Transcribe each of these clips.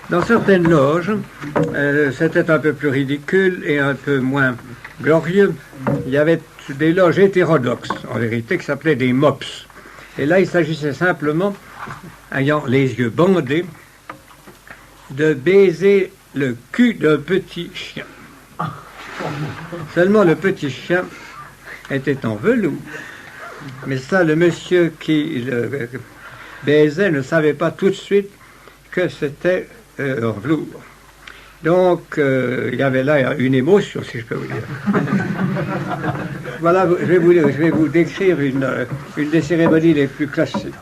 Dans certaines loges, c'était un peu plus ridicule et un peu moins glorieux. Il y avait des loges hétérodoxes, en vérité, qui s'appelaient des mops. Et là, il s'agissait simplement, ayant les yeux bandés, de baiser le cul d'un petit chien. Seulement, le petit chien était en velours. Mais ça, le monsieur qui le baisait ne savait pas tout de suite que c'était en velours. Donc, il y avait là une émotion, si je peux vous dire. Voilà, je vais vous décrire une des cérémonies les plus classiques.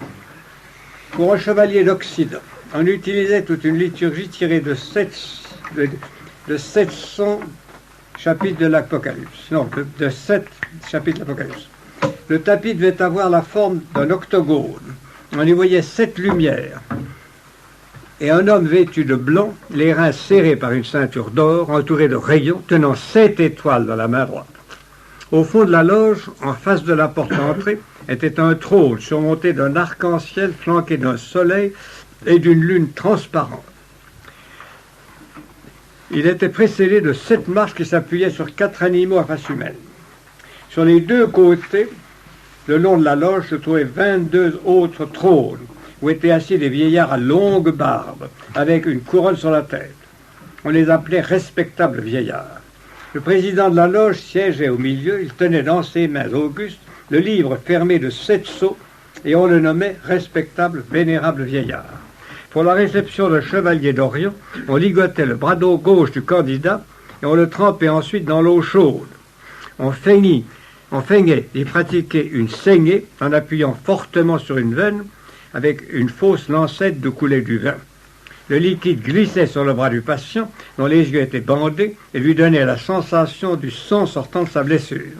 Pour un chevalier d'Occident, on utilisait toute une liturgie tirée de 700 chapitres de l'Apocalypse. Non, de 7 chapitres de l'Apocalypse. Le tapis devait avoir la forme d'un octogone. On y voyait 7 lumières. Et un homme vêtu de blanc, les reins serrés par une ceinture d'or, entouré de rayons, tenant 7 étoiles dans la main droite. Au fond de la loge, en face de la porte d'entrée, était un trône surmonté d'un arc-en-ciel flanqué d'un soleil et d'une lune transparente. Il était précédé de 7 marches qui s'appuyaient sur 4 animaux à face humaine. Sur les 2 côtés, le long de la loge, se trouvaient 22 autres trônes, où étaient assis des vieillards à longue barbe, avec une couronne sur la tête. On les appelait respectables vieillards. Le président de la loge siégeait au milieu, il tenait dans ses mains augustes le livre fermé de 7 sceaux, et on le nommait respectable vénérable vieillard. Pour la réception d'un chevalier d'Orient, on ligotait le bras gauche du candidat, et on le trempait ensuite dans l'eau chaude. On feignait d'y pratiquer une saignée en appuyant fortement sur une veine, avec une fausse lancette de couler du vin. Le liquide glissait sur le bras du patient, dont les yeux étaient bandés, et lui donnait la sensation du sang sortant de sa blessure.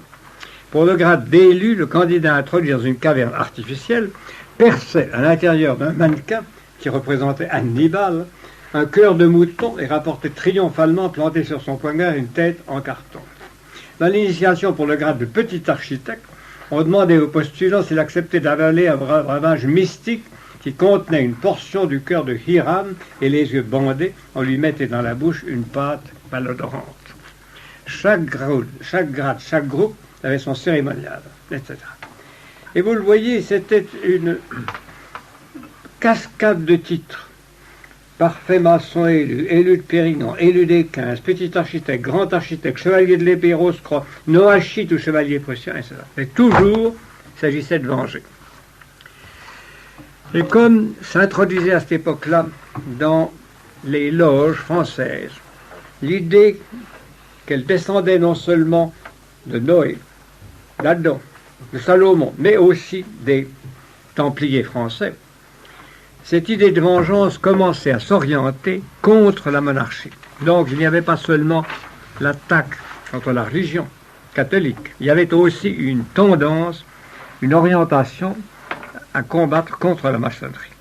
Pour le grade d'élu, le candidat introduit dans une caverne artificielle perçait à l'intérieur d'un mannequin, qui représentait Hannibal, un cœur de mouton et rapportait triomphalement planté sur son poignard une tête en carton. Dans l'initiation pour le grade de petit architecte, on demandait au postulant s'il acceptait d'avaler un breuvage mystique qui contenait une portion du cœur de Hiram, et les yeux bandés, on lui mettait dans la bouche une pâte malodorante. Chaque grade, chaque groupe avait son cérémonial, etc. Et vous le voyez, c'était une cascade de titres. Parfait maçon élu, élu de Pérignon, élu des 15, petit architecte, grand architecte, chevalier de l'épée rose-croix, noachite ou chevalier prussien, etc. Et toujours, il s'agissait de venger. Et comme s'introduisait à cette époque-là dans les loges françaises l'idée qu'elle descendait non seulement de Noé, d'Adam, de Salomon, mais aussi des Templiers français, cette idée de vengeance commençait à s'orienter contre la monarchie. Donc il n'y avait pas seulement l'attaque contre la religion catholique, il y avait aussi une tendance, une orientation à combattre contre la maçonnerie.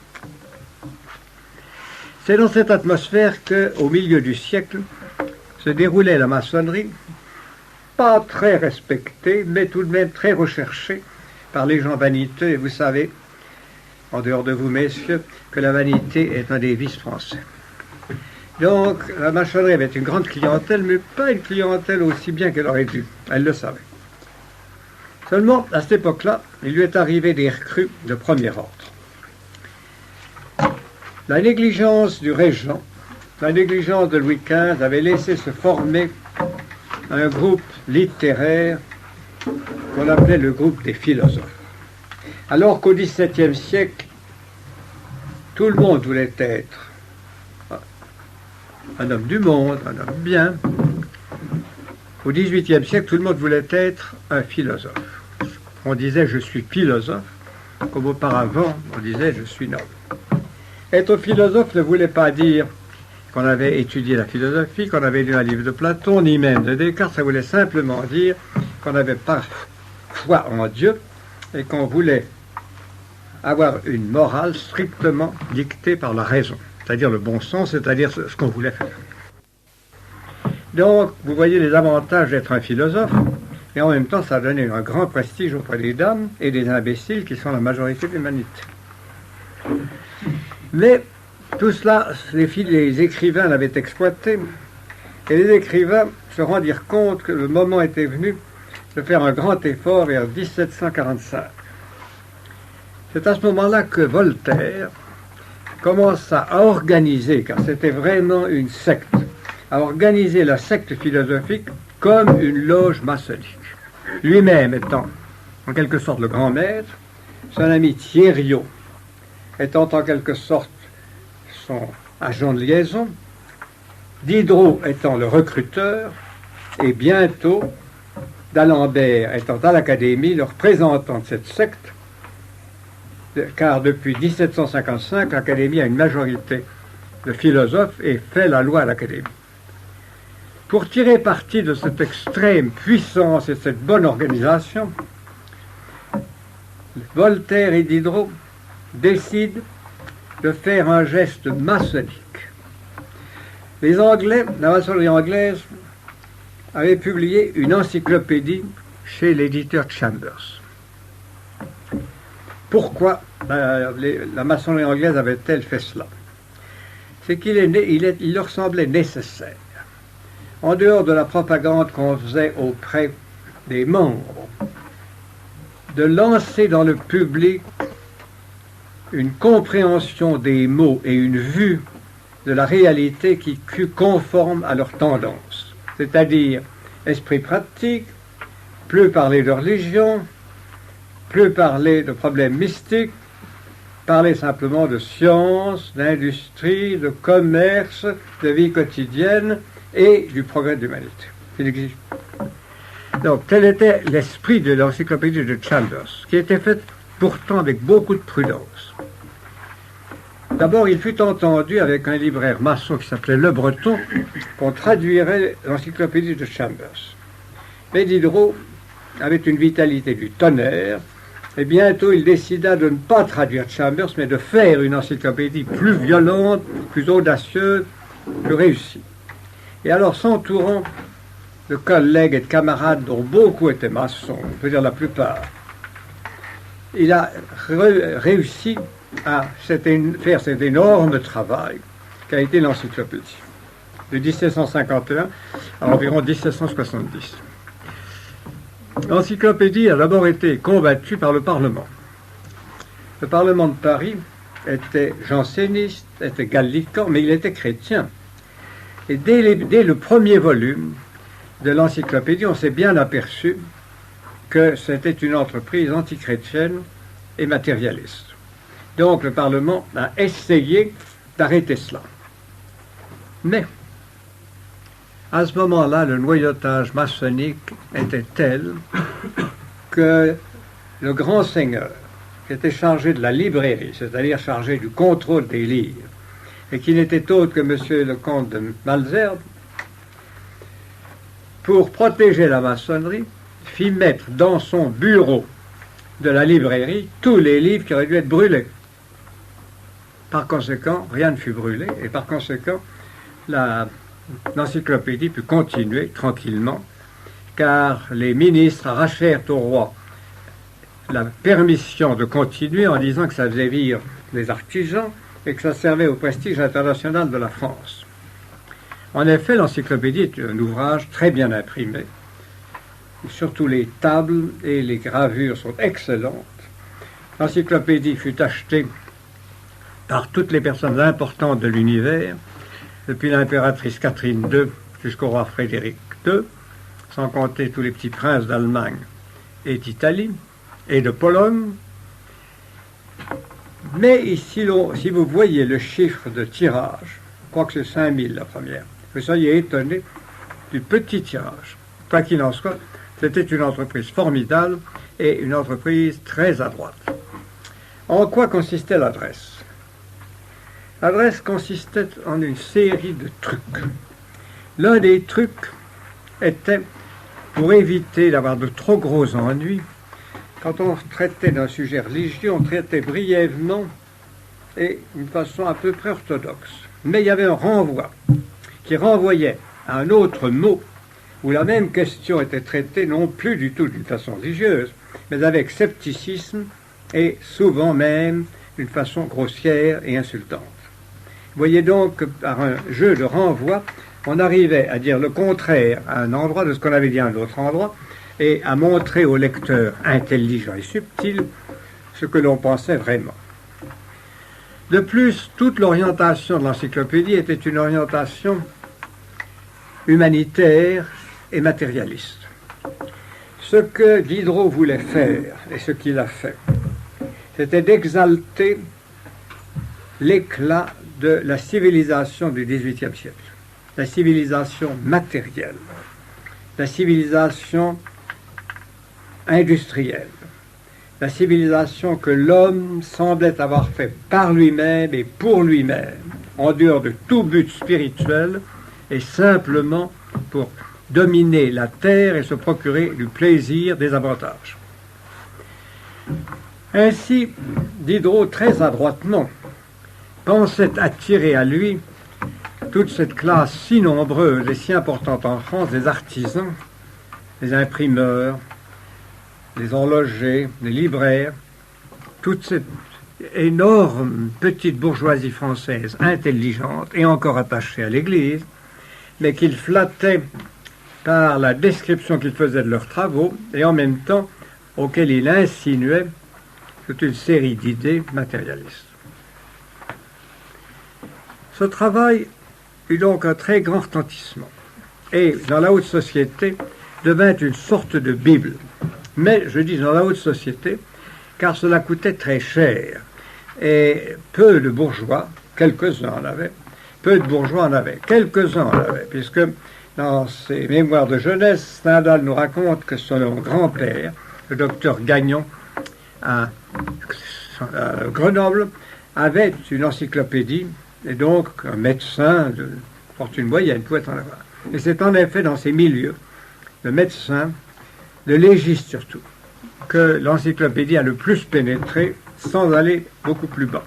C'est dans cette atmosphère qu'au milieu du siècle se déroulait la maçonnerie, pas très respectée, mais tout de même très recherchée par les gens vaniteux, et vous savez, en dehors de vous, messieurs, que la vanité est un des vices français. Donc, la maçonnerie avait une grande clientèle, mais pas une clientèle aussi bien qu'elle aurait dû. Elle le savait. Seulement, à cette époque-là, il lui est arrivé des recrues de premier ordre. La négligence du régent, la négligence de Louis XV avait laissé se former un groupe littéraire qu'on appelait le groupe des philosophes. Alors qu'au XVIIe siècle, tout le monde voulait être un homme du monde, un homme bien. Au XVIIIe siècle, tout le monde voulait être un philosophe. On disait « je suis philosophe », comme auparavant, on disait « je suis noble ». Être philosophe ne voulait pas dire qu'on avait étudié la philosophie, qu'on avait lu un livre de Platon, ni même de Descartes. Ça voulait simplement dire qu'on n'avait pas foi en Dieu et qu'on voulait avoir une morale strictement dictée par la raison, c'est-à-dire le bon sens, c'est-à-dire ce qu'on voulait faire. Donc, vous voyez les avantages d'être un philosophe, et en même temps, ça donnait un grand prestige auprès des dames et des imbéciles qui sont la majorité de l'humanité. Mais Tout cela, les écrivains l'avaient exploité, et les écrivains se rendirent compte que le moment était venu de faire un grand effort vers 1745. C'est à ce moment-là que Voltaire commença à organiser, car c'était vraiment une secte, à organiser la secte philosophique comme une loge maçonnique. Lui-même étant en quelque sorte le grand maître, son ami Thierriot étant en quelque sorte son agent de liaison, Diderot étant le recruteur, et bientôt d'Alembert étant à l'Académie le représentant de cette secte, car depuis 1755, l'Académie a une majorité de philosophes et fait la loi à l'Académie. Pour tirer parti de cette extrême puissance et cette bonne organisation, Voltaire et Diderot décident de faire un geste maçonnique. Les Anglais, la maçonnerie anglaise, avait publié une encyclopédie chez l'éditeur Chambers. Pourquoi la maçonnerie anglaise avait-elle fait cela? C'est qu'il leur semblait nécessaire, en dehors de la propagande qu'on faisait auprès des membres, de lancer dans le public une compréhension des mots et une vue de la réalité qui fut conforme à leur tendance, c'est-à-dire esprit pratique, plus parler de religion, plus parler de problèmes mystiques, parler simplement de science, d'industrie, de commerce, de vie quotidienne et du progrès de l'humanité. Donc, tel était l'esprit de l'encyclopédie de Chambers, qui était faite pourtant avec beaucoup de prudence. D'abord, il fut entendu avec un libraire maçon qui s'appelait Le Breton qu'on traduirait l'encyclopédie de Chambers. Mais Diderot avait une vitalité du tonnerre, et bientôt il décida de ne pas traduire Chambers, mais de faire une encyclopédie plus violente, plus audacieuse, plus réussie. Et alors, s'entourant de collègues et de camarades dont beaucoup étaient maçons, on peut dire la plupart, il a réussi à faire cet énorme travail qu'a été l'encyclopédie, de 1751 à environ 1770. L'encyclopédie a d'abord été combattue par le Parlement. Le Parlement de Paris était janséniste, était gallican, mais il était chrétien. Et dès le premier volume de l'encyclopédie, on s'est bien aperçu que c'était une entreprise antichrétienne et matérialiste. Donc le Parlement a essayé d'arrêter cela. Mais, à ce moment-là, le noyautage maçonnique était tel que le grand seigneur, qui était chargé de la librairie, c'est-à-dire chargé du contrôle des livres, et qui n'était autre que M. le comte de Malesherbes, pour protéger la maçonnerie, fit mettre dans son bureau de la librairie tous les livres qui auraient dû être brûlés. Par conséquent, rien ne fut brûlé, et par conséquent, l'encyclopédie put continuer tranquillement, car les ministres arrachèrent au roi la permission de continuer en disant que ça faisait vivre les artisans et que ça servait au prestige international de la France. En effet, l'encyclopédie est un ouvrage très bien imprimé. Surtout les tables et les gravures sont excellentes. L'encyclopédie fut achetée par toutes les personnes importantes de l'univers, depuis l'impératrice Catherine II jusqu'au roi Frédéric II, sans compter tous les petits princes d'Allemagne et d'Italie et de Pologne. Mais ici, si vous voyez le chiffre de tirage, je crois que c'est 5000 la première, vous seriez étonné du petit tirage. Quoi qu'il en soit, c'était une entreprise formidable et une entreprise très adroite. En quoi consistait l'adresse? L'adresse consistait en une série de trucs. L'un des trucs était, pour éviter d'avoir de trop gros ennuis, quand on traitait d'un sujet religieux, on traitait brièvement et d'une façon à peu près orthodoxe. Mais il y avait un renvoi qui renvoyait à un autre mot où la même question était traitée non plus du tout d'une façon religieuse, mais avec scepticisme et souvent même d'une façon grossière et insultante. voyez donc que par un jeu de renvoi, on arrivait à dire le contraire à un endroit de ce qu'on avait dit à un autre endroit, et à montrer au lecteur intelligent et subtil ce que l'on pensait vraiment. De plus, toute l'orientation de l'encyclopédie était une orientation humanitaire et matérialiste. Ce que Diderot voulait faire, et ce qu'il a fait, c'était d'exalter l'éclat de la civilisation du XVIIIe siècle, la civilisation matérielle, la civilisation industrielle, la civilisation que l'homme semblait avoir fait par lui-même et pour lui-même, en dehors de tout but spirituel, et simplement pour dominer la terre et se procurer du plaisir, des avantages. Ainsi, Diderot, très adroitement, pensait attirer à lui toute cette classe si nombreuse et si importante en France des artisans, des imprimeurs, des horlogers, des libraires, toute cette énorme petite bourgeoisie française intelligente et encore attachée à l'Église, mais qu'il flattait par la description qu'il faisait de leurs travaux et en même temps auquel il insinuait toute une série d'idées matérialistes. Ce travail eut donc un très grand retentissement et dans la haute société devint une sorte de Bible. Mais je dis dans la haute société car cela coûtait très cher et peu de bourgeois, quelques-uns en avaient, peu de bourgeois en avaient, quelques-uns en avaient, puisque dans ses mémoires de jeunesse, Stendhal nous raconte que son grand-père, le docteur Gagnon, à Grenoble, avait une encyclopédie, et donc un médecin de fortune moyenne pouvait en avoir. Et c'est en effet dans ces milieux, de médecins, de légistes surtout, que l'encyclopédie a le plus pénétré sans aller beaucoup plus bas.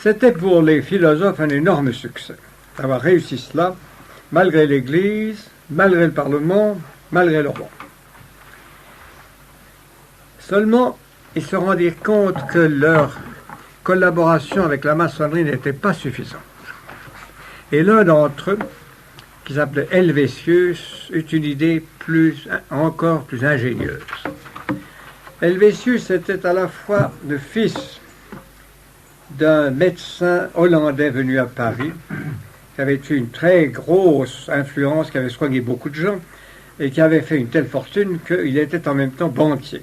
C'était pour les philosophes un énorme succès d'avoir réussi cela, malgré l'Église, malgré le Parlement, malgré le roi. Seulement, ils se rendirent compte que leur collaboration avec la maçonnerie n'était pas suffisante. Et l'un d'entre eux, qui s'appelait Helvétius, eut une idée encore plus ingénieuse. Helvétius était à la fois le fils d'un médecin hollandais venu à Paris, qui avait eu une très grosse influence, qui avait soigné beaucoup de gens, et qui avait fait une telle fortune qu'il était en même temps banquier.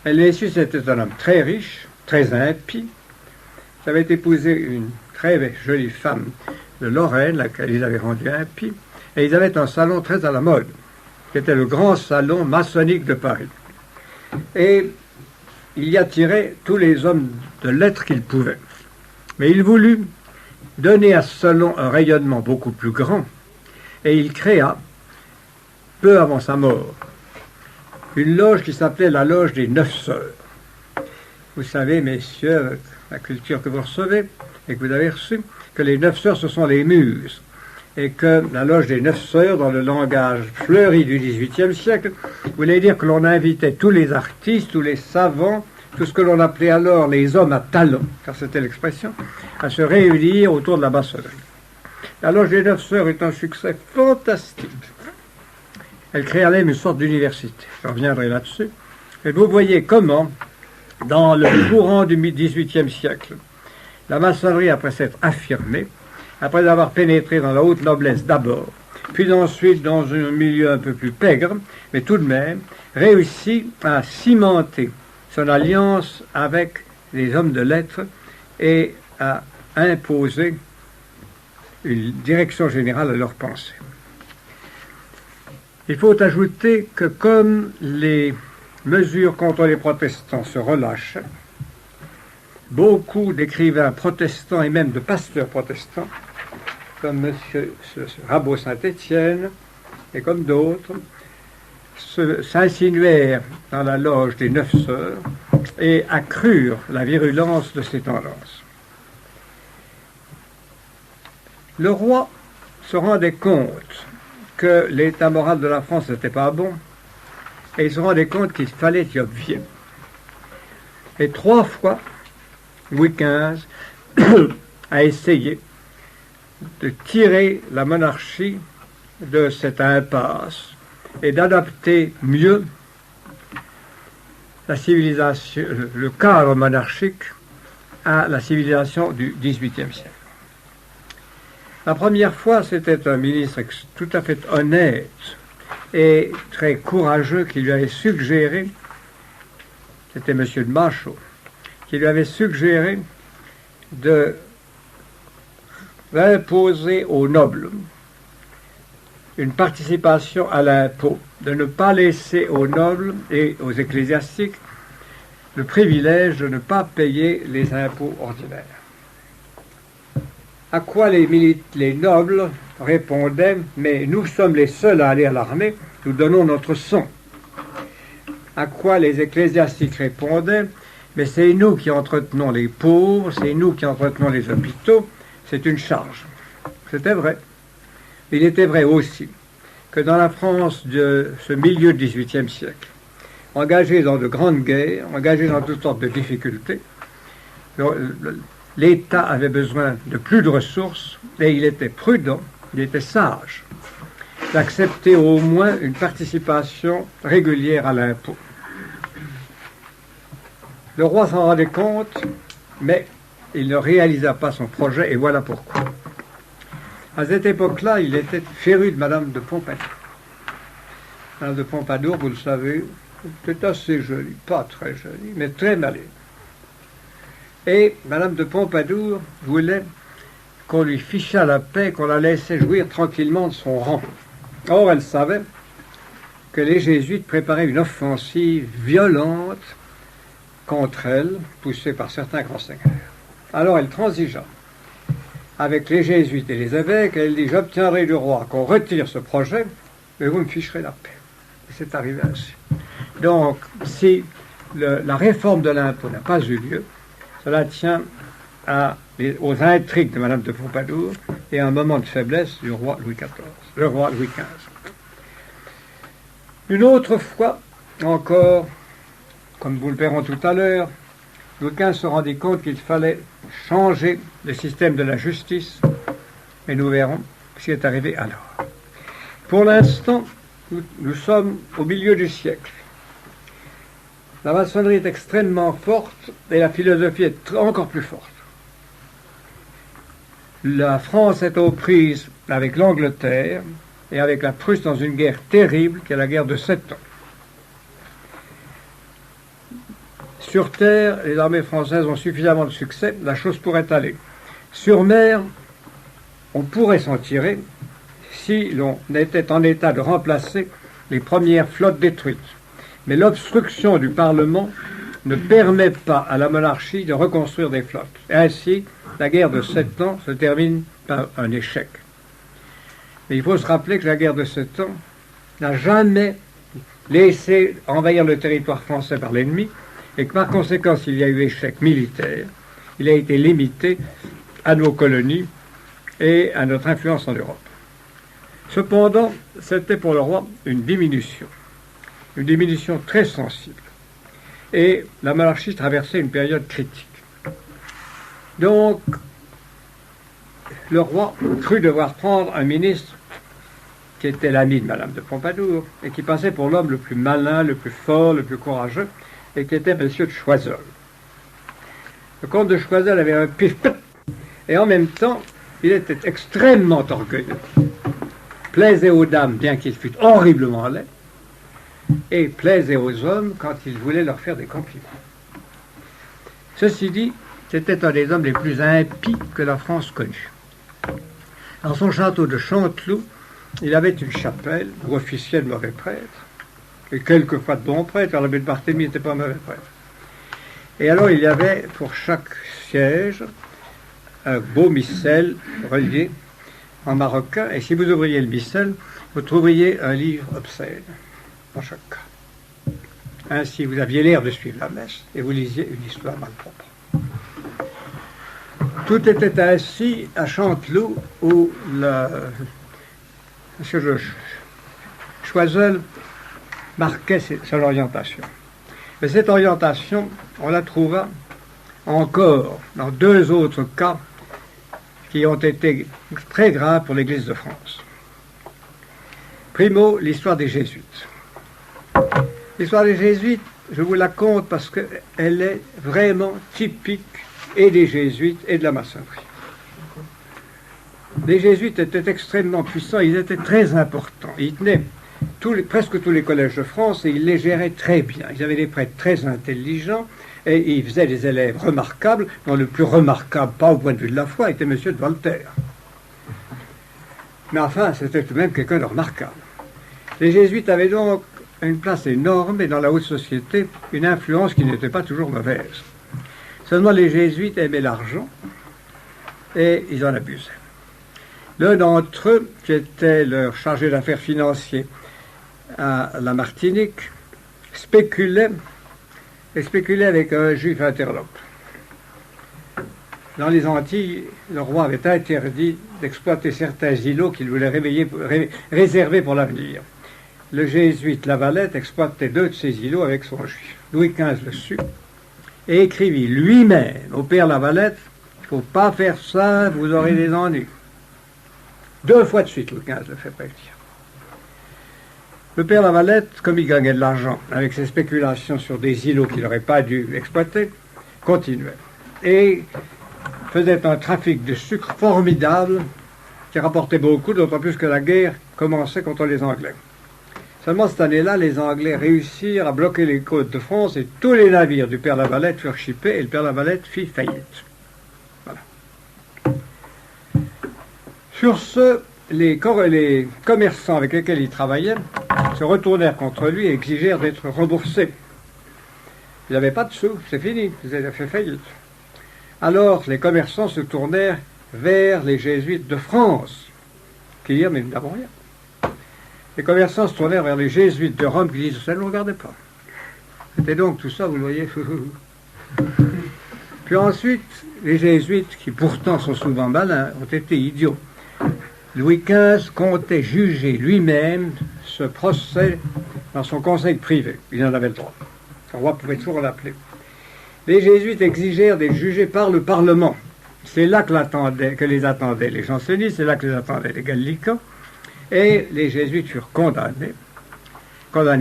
Helvétius était un homme très riche, très impie, qui avait épousé une très jolie femme de Lorraine, laquelle ils avaient rendu impie, et ils avaient un salon très à la mode, qui était le grand salon maçonnique de Paris. Et il y attirait tous les hommes de lettres qu'il pouvait. Mais il voulut donner à ce salon un rayonnement beaucoup plus grand, et il créa, peu avant sa mort, une loge qui s'appelait la loge des 9 sœurs. Vous savez, messieurs, avec la culture que vous recevez et que vous avez reçue, que les 9 sœurs, ce sont les muses, et que la loge des 9 sœurs, dans le langage fleuri du XVIIIe siècle, voulait dire que l'on invitait tous les artistes, tous les savants, tout ce que l'on appelait alors les hommes à talent, car c'était l'expression, à se réunir autour de la maçonnerie. La loge des 9 sœurs est un succès fantastique. Elle créa même une sorte d'université. Je reviendrai là-dessus. Et vous voyez comment, dans le courant du XVIIIe siècle, la maçonnerie, après s'être affirmée, après avoir pénétré dans la haute noblesse d'abord, puis ensuite dans un milieu un peu plus pègre, mais tout de même, réussit à cimenter son alliance avec les hommes de lettres et à imposer une direction générale à leurs pensées. Il faut ajouter que comme les mesures contre les protestants se relâchent, beaucoup d'écrivains protestants et même de pasteurs protestants, comme M. Rabot Saint-Étienne et comme d'autres, s'insinuèrent dans la loge des 9 sœurs et accrurent la virulence de ces tendances. Le roi se rendait compte que l'état moral de la France n'était pas bon, et il se rendait compte qu'il fallait y obvier. Et 3 fois, Louis XV a essayé de tirer la monarchie de cette impasse et d'adapter mieux la civilisation, le cadre monarchique à la civilisation du XVIIIe siècle. La première fois, c'était un ministre tout à fait honnête et très courageux qui lui avait suggéré, c'était M. de Machaut, qui lui avait suggéré d'imposer aux nobles une participation à l'impôt, de ne pas laisser aux nobles et aux ecclésiastiques le privilège de ne pas payer les impôts ordinaires. À quoi les nobles répondaient « Mais nous sommes les seuls à aller à l'armée, nous donnons notre sang ». À quoi les ecclésiastiques répondaient « Mais c'est nous qui entretenons les pauvres, c'est nous qui entretenons les hôpitaux, c'est une charge ». C'était vrai. Il était vrai aussi que dans la France de ce milieu du XVIIIe siècle, engagée dans de grandes guerres, engagée dans toutes sortes de difficultés, l'État avait besoin de plus de ressources et il était prudent, il était sage d'accepter au moins une participation régulière à l'impôt. Le roi s'en rendait compte, mais il ne réalisa pas son projet et voilà pourquoi. À cette époque-là, il était féru de Madame de Pompadour. Madame de Pompadour, vous le savez, était assez jolie, pas très jolie, mais très maligne. Et Madame de Pompadour voulait qu'on lui fichât la paix, qu'on la laissait jouir tranquillement de son rang. Or, elle savait que les jésuites préparaient une offensive violente contre elle, poussée par certains grands seigneurs. Alors, elle transigea avec les jésuites et les évêques, elle dit « J'obtiendrai du roi qu'on retire ce projet, mais vous me ficherez la paix. » Et c'est arrivé ainsi. Donc, si la réforme de l'impôt n'a pas eu lieu, cela tient aux intrigues de Madame de Pompadour et à un moment de faiblesse du roi Louis XIV, le roi Louis XV. Une autre fois encore, comme vous le verrons tout à l'heure, Louis XV se rendit compte qu'il fallait changer le système de la justice, et nous verrons ce qui est arrivé alors. Pour l'instant, nous sommes au milieu du siècle. La maçonnerie est extrêmement forte et la philosophie est encore plus forte. La France est aux prises avec l'Angleterre et avec la Prusse dans une guerre terrible qui est la guerre de 7 ans. Sur terre, les armées françaises ont suffisamment de succès, la chose pourrait aller. Sur mer, on pourrait s'en tirer si l'on était en état de remplacer les premières flottes détruites. Mais l'obstruction du Parlement ne permet pas à la monarchie de reconstruire des flottes. Et ainsi, la guerre de 7 ans se termine par un échec. Mais il faut se rappeler que la guerre de 7 ans n'a jamais laissé envahir le territoire français par l'ennemi, et que par conséquent, s'il y a eu échec militaire, il a été limité à nos colonies et à notre influence en Europe. Cependant, c'était pour le roi une diminution très sensible. Et la monarchie traversait une période critique. Donc, le roi crut devoir prendre un ministre qui était l'ami de Madame de Pompadour et qui passait pour l'homme le plus malin, le plus fort, le plus courageux, et qui était Monsieur de Choiseul. Le comte de Choiseul avait un pif-pif, et en même temps, il était extrêmement orgueilleux, plaisait aux dames, bien qu'il fût horriblement laid, et plaisait aux hommes quand il voulait leur faire des compliments. Ceci dit, c'était un des hommes les plus impies que la France connut. Dans son château de Chanteloup, il avait une chapelle où officiaient de mauvais prêtres, et quelquefois de bons prêtres, car l'abbé de Barthélemy n'était pas un mauvais prêtre. Et alors il y avait pour chaque siège un beau missel relié en marocain, et si vous ouvriez le missel, vous trouveriez un livre obscène dans chaque cas. Ainsi, vous aviez l'air de suivre la messe, et vous lisiez une histoire malpropre. Tout était ainsi à Chanteloup, où M. Choiseul marquait son orientation. Mais cette orientation, on la trouva encore dans 2 autres cas qui ont été très graves pour l'Église de France. Primo, l'histoire des Jésuites. L'histoire des Jésuites, je vous la conte parce qu'elle est vraiment typique et des Jésuites et de la maçonnerie. Les Jésuites étaient extrêmement puissants, ils étaient très importants. Ils tenaient presque tous les collèges de France et ils les géraient très bien. Ils avaient des prêtres très intelligents et ils faisaient des élèves remarquables, dont le plus remarquable, pas au point de vue de la foi, était M. de Voltaire. Mais enfin, c'était tout de même quelqu'un de remarquable. Les Jésuites avaient donc une place énorme et dans la haute société, une influence qui n'était pas toujours mauvaise. Seulement les Jésuites aimaient l'argent et ils en abusaient. L'un d'entre eux, qui était leur chargé d'affaires financiers à la Martinique, spéculait avec un juif interlope. Dans les Antilles, le roi avait interdit d'exploiter certains îlots qu'il voulait réserver pour l'avenir. Le jésuite Lavalette exploitait 2 de ces îlots avec son juif. Louis XV le sut et écrivit lui-même au père Lavalette « Il ne faut pas faire ça, vous aurez des ennuis ». 2 fois de suite, Louis XV le fait prévenir. Le père Lavalette, comme il gagnait de l'argent avec ses spéculations sur des îlots qu'il n'aurait pas dû exploiter, continuait. Et faisait un trafic de sucre formidable qui rapportait beaucoup, d'autant plus que la guerre commençait contre les Anglais. Seulement cette année-là, les Anglais réussirent à bloquer les côtes de France et tous les navires du père Lavalette furent chippés et le père Lavalette fit faillite. Voilà. Sur ce, les commerçants avec lesquels il travaillait se retournèrent contre lui et exigèrent d'être remboursés. Ils n'avaient pas de sous, c'est fini, ils avaient fait faillite. Alors les commerçants se tournèrent vers les Jésuites de France, qui dirent « mais nous n'avons rien ». Les commerçants se tournèrent vers les Jésuites de Rome, qui disent « ça ne nous regardait pas ». C'était donc tout ça, vous le voyez. Puis ensuite, les Jésuites, qui pourtant sont souvent malins, ont été idiots. Louis XV comptait juger lui-même ce procès dans son conseil privé. Il en avait le droit. Le roi pouvait toujours l'appeler. Les Jésuites exigèrent d'être jugés par le Parlement. C'est là que les attendaient les jansénistes, c'est là que les attendaient les gallicans. Et les Jésuites furent condamnés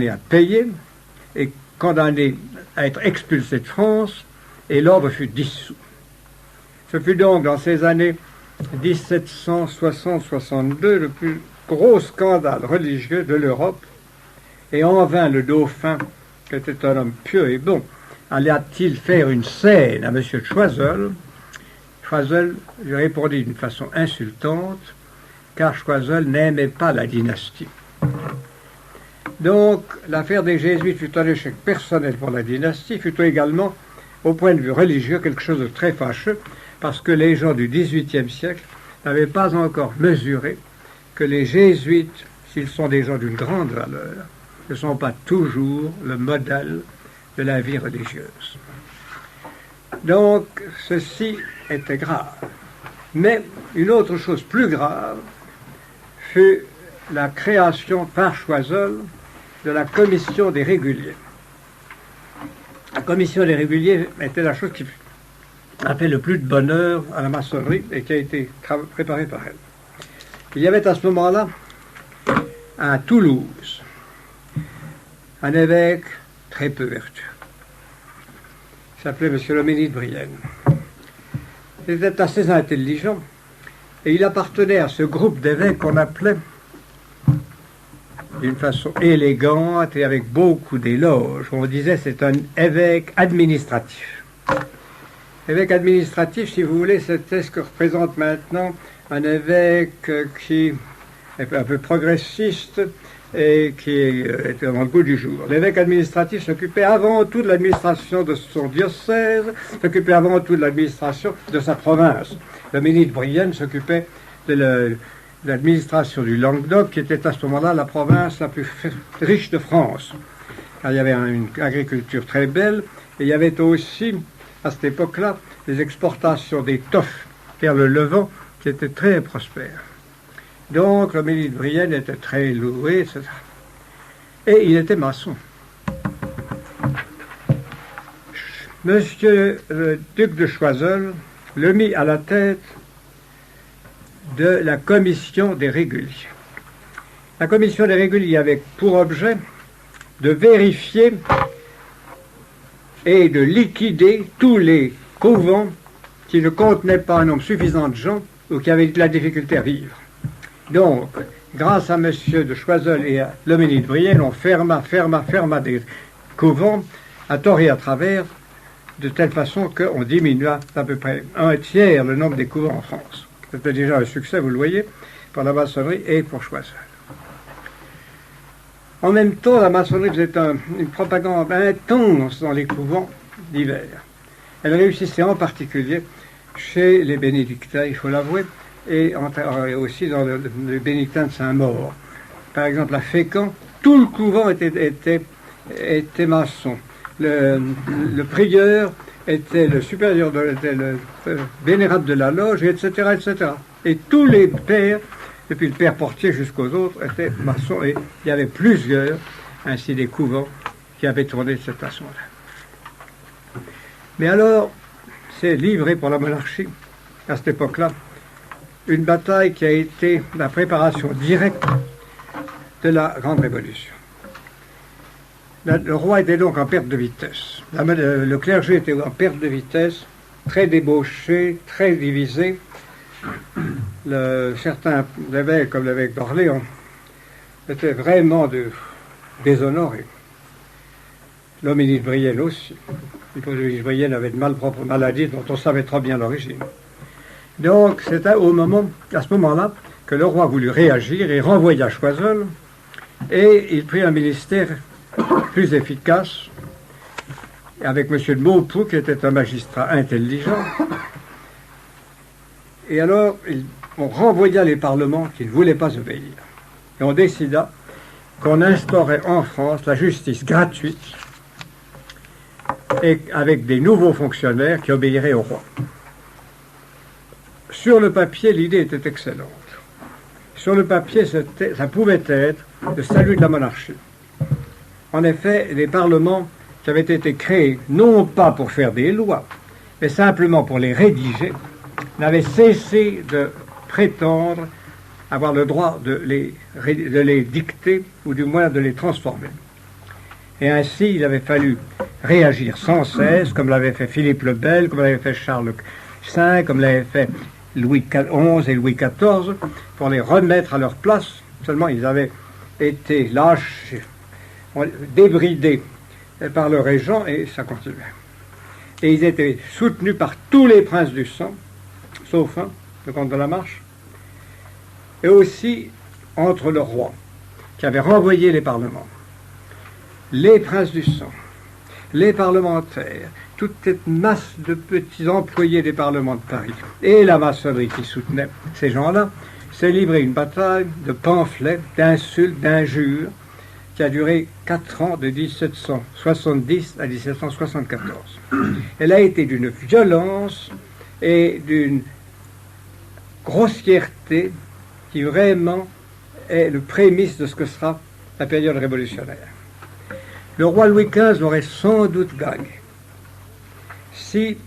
à payer et condamnés à être expulsés de France, et l'ordre fut dissous. Ce fut donc dans ces années 1760-62 le plus gros scandale religieux de l'Europe, et en vain le dauphin, qui était un homme pieux et bon, allait-il faire une scène à M. de Choiseul. Choiseul lui répondit d'une façon insultante, car Choiseul n'aimait pas la dynastie. Donc, l'affaire des Jésuites fut un échec personnel pour la dynastie, fut également, au point de vue religieux, quelque chose de très fâcheux, parce que les gens du XVIIIe siècle n'avaient pas encore mesuré que les Jésuites, s'ils sont des gens d'une grande valeur, ne sont pas toujours le modèle de la vie religieuse. Donc, ceci était grave. Mais une autre chose plus grave fut la création par Choiseul de la commission des réguliers. La commission des réguliers était la chose qui a fait le plus de bonheur à la maçonnerie et qui a été préparée par elle. Il y avait à ce moment-là, à Toulouse, un évêque très peu vertueux. Il s'appelait M. Loménie de Brienne. Il était assez intelligent et il appartenait à ce groupe d'évêques qu'on appelait, d'une façon élégante et avec beaucoup d'éloges, on disait c'est un évêque administratif. Évêque administratif, si vous voulez, c'était ce que représente maintenant un évêque qui est un peu progressiste et qui était dans le goût du jour. L'évêque administratif s'occupait avant tout de l'administration de son diocèse, s'occupait avant tout de l'administration de sa province. Le ministre de Brienne s'occupait de l'administration du Languedoc, qui était à ce moment-là la province la plus riche de France. Car il y avait une agriculture très belle, et il y avait aussi, à cette époque-là, des exportations d'étoffes vers le Levant, qui étaient très prospères. Donc, le ministre de Brienne était très loué, etc. Et il était maçon. Monsieur le duc de Choiseul le mit à la tête de la commission des réguliers. La commission des réguliers avait pour objet de vérifier et de liquider tous les couvents qui ne contenaient pas un nombre suffisant de gens ou qui avaient de la difficulté à vivre. Donc, grâce à M. de Choiseul et à Loménie de Brienne, on ferma des couvents à tort et à travers, de telle façon qu'on diminua d'à peu près 1/3 le nombre des couvents en France. C'était déjà un succès, vous le voyez, pour la maçonnerie et pour Choiseul. En même temps, la maçonnerie faisait une propagande intense dans les couvents d'hiver. Elle réussissait en particulier chez les bénédictins, il faut l'avouer, et aussi dans le bénédictin de Saint-Maur. Par exemple, à Fécamp, tout le couvent était maçon. Le prieur était le supérieur, était le vénérable de la loge, etc., etc. Et tous les pères, depuis le père portier jusqu'aux autres, étaient maçons. Et il y avait plusieurs, ainsi des couvents, qui avaient tourné de cette façon-là. Mais alors, c'est livré pour la monarchie, à cette époque-là, une bataille qui a été la préparation directe de la Grande Révolution. Le roi était donc en perte de vitesse. Le clergé était en perte de vitesse, très débauché, très divisé. Certains évêques, comme l'évêque d'Orléans, étaient vraiment déshonorés. Loménie de Brienne aussi. Loménie de Brienne avait de malpropres maladies dont on savait trop bien l'origine. Donc, c'était à ce moment-là, que le roi voulut réagir et renvoya Choiseul, et il prit un ministère plus efficace, avec M. de Maupoux, qui était un magistrat intelligent. Et alors, on renvoya les parlements qui ne voulaient pas obéir. Et on décida qu'on instaurait en France la justice gratuite, et avec des nouveaux fonctionnaires qui obéiraient au roi. Sur le papier, l'idée était excellente. Sur le papier, ça pouvait être le salut de la monarchie. En effet, les parlements qui avaient été créés, non pas pour faire des lois, mais simplement pour les rédiger, n'avaient cessé de prétendre avoir le droit de les dicter, ou du moins de les transformer. Et ainsi, il avait fallu réagir sans cesse, comme l'avait fait Philippe le Bel, comme l'avait fait Charles V, comme l'avait fait Louis XI et Louis XIV, pour les remettre à leur place. Seulement, ils avaient été lâches, débridés par le régent, et ça continuait. Et ils étaient soutenus par tous les princes du sang, sauf un, le comte de la Marche, et aussi entre le roi, qui avait renvoyé les parlements, les princes du sang, les parlementaires, toute cette masse de petits employés des parlements de Paris, et la maçonnerie qui soutenait ces gens-là, s'est livré une bataille de pamphlets, d'insultes, d'injures, qui a duré 4 ans, de 1770 à 1774. Elle a été d'une violence et d'une grossièreté qui vraiment est le prémisse de ce que sera la période révolutionnaire. Le roi Louis XV l'aurait sans doute gagné si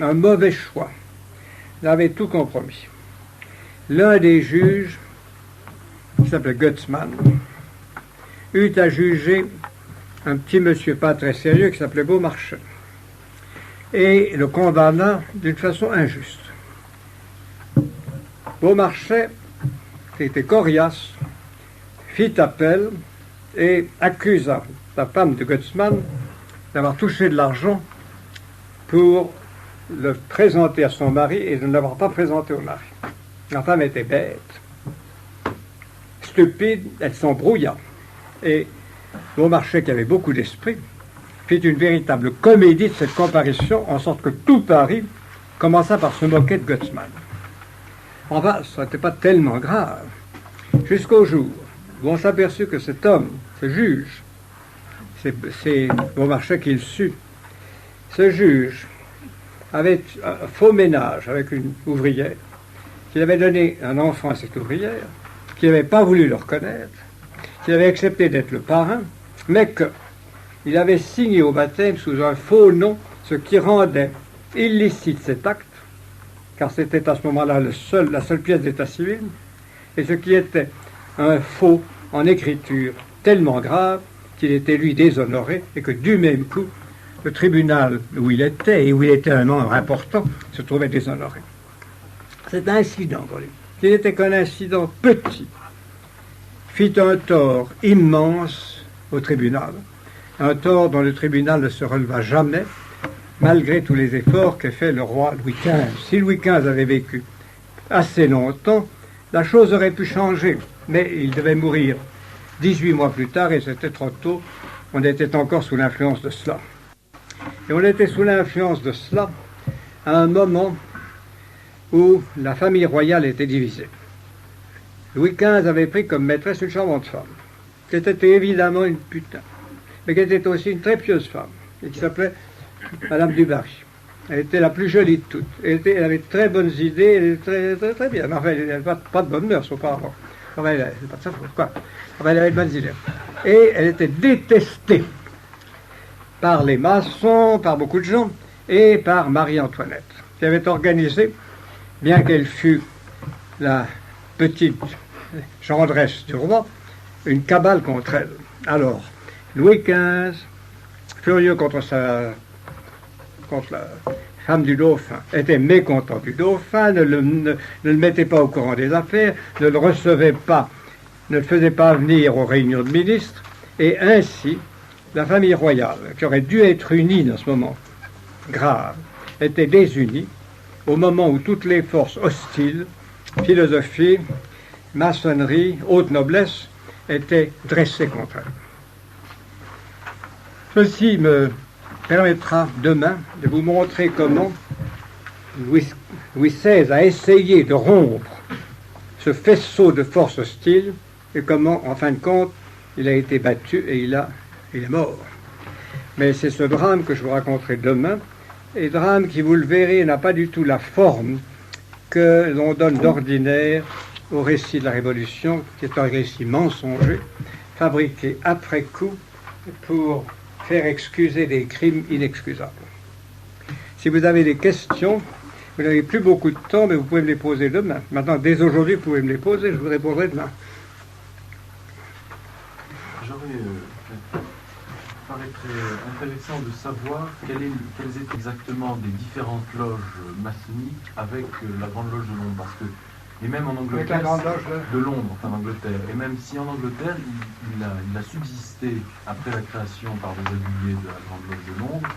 un mauvais choix, avait tout compromis. L'un des juges, qui s'appelait Gutzmann, eut à juger un petit monsieur pas très sérieux qui s'appelait Beaumarchais, et le condamna d'une façon injuste. Beaumarchais, qui était coriace, fit appel et accusa la femme de Gutzmann d'avoir touché de l'argent pour le présenter à son mari et de ne l'avoir pas présenté au mari. La femme était bête, stupide, elle s'embrouilla. Et Beaumarchais, qui avait beaucoup d'esprit, fit une véritable comédie de cette comparution, en sorte que tout Paris commença par se moquer de Gutzmann. Enfin, ça n'était pas tellement grave, jusqu'au jour où on s'aperçut que cet homme, ce juge, c'est Beaumarchais qui le sut, ce juge avait un faux ménage avec une ouvrière, qu'il avait donné un enfant à cette ouvrière, qui n'avait pas voulu le reconnaître, qui avait accepté d'être le parrain, mais qu'il avait signé au baptême sous un faux nom, ce qui rendait illicite cet acte, car c'était à ce moment-là la seule pièce d'état civil, et ce qui était un faux en écriture tellement grave qu'il était lui déshonoré, et que du même coup, le tribunal où il était, et où il était un membre important, se trouvait déshonoré. Cet incident, qui n'était qu'un incident petit, fit un tort immense au tribunal, un tort dont le tribunal ne se releva jamais, malgré tous les efforts qu'a fait le roi Louis XV. Si Louis XV avait vécu assez longtemps, la chose aurait pu changer, mais il devait mourir 18 mois plus tard, et c'était trop tôt. On était encore sous l'influence de cela. Et on était sous l'influence de cela à un moment où la famille royale était divisée. Louis XV avait pris comme maîtresse une charmante femme, qui était évidemment une putain, mais qui était aussi une très pieuse femme, et qui s'appelait Madame du Barry. Elle était la plus jolie de toutes. Elle avait de très bonnes idées, elle était très, très bien. Mais enfin, elle n'avait pas de bonnes mœurs auparavant. Enfin, c'est pas de sa faute, quoi. Enfin, elle avait de bonnes idées. Et elle était détestée par les maçons, par beaucoup de gens, et par Marie-Antoinette, qui avait organisé, bien qu'elle fût la petite gendre du roi, une cabale contre elle. Alors, Louis XV, furieux contre la femme du dauphin, était mécontent du dauphin, ne le mettait pas au courant des affaires, ne le recevait pas, ne le faisait pas venir aux réunions de ministres, et ainsi, la famille royale, qui aurait dû être unie dans ce moment grave, était désunie au moment où toutes les forces hostiles, philosophie, maçonnerie, haute noblesse, étaient dressées contre elle. Ceci me permettra demain de vous montrer comment Louis XVI a essayé de rompre ce faisceau de forces hostiles et comment, en fin de compte, il a été battu et il est mort. Mais c'est ce drame que je vous raconterai demain, et drame qui, vous le verrez, n'a pas du tout la forme que l'on donne d'ordinaire au récit de la Révolution, qui est un récit mensonger, fabriqué après coup pour faire excuser des crimes inexcusables. Si vous avez des questions, vous n'avez plus beaucoup de temps, mais vous pouvez me les poser demain. Maintenant, dès aujourd'hui, vous pouvez me les poser, je vous répondrai demain. Paraîtrait intéressant de savoir quelles étaient exactement les différentes loges maçonniques avec la Grande Loge de Londres, parce que, et même en Angleterre, de Londres, enfin en Angleterre, et même si en Angleterre il a subsisté après la création par des habillés de la Grande Loge de Londres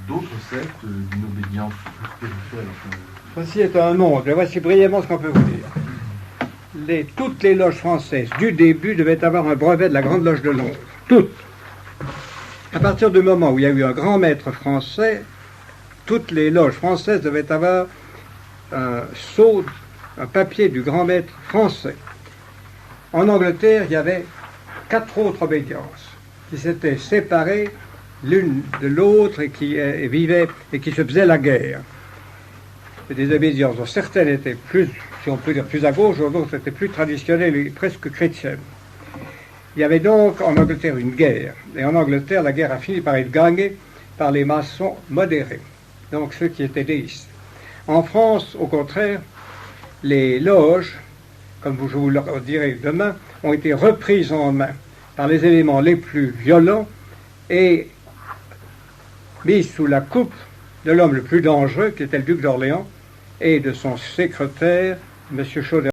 d'autres sectes d'une obédience plus spirituelle. Ceci est un monde, mais voici brièvement ce qu'on peut vous dire. Toutes les loges françaises du début devaient avoir un brevet de la Grande Loge de Londres. Toutes. À partir du moment où il y a eu un grand maître français, toutes les loges françaises devaient avoir un sceau, un papier du grand maître français. En Angleterre, il y avait 4 autres obédiences qui s'étaient séparées l'une de l'autre et qui vivaient et qui se faisaient la guerre. C'était des obédiences dont certaines étaient plus, si on peut dire, plus à gauche, d'autres étaient plus traditionnelles et presque chrétiennes. Il y avait donc en Angleterre une guerre, et en Angleterre, la guerre a fini par être gagnée par les maçons modérés, donc ceux qui étaient déistes. En France, au contraire, les loges, comme je vous le dirai demain, ont été reprises en main par les éléments les plus violents et mises sous la coupe de l'homme le plus dangereux, qui était le duc d'Orléans, et de son secrétaire, M. Chaudel.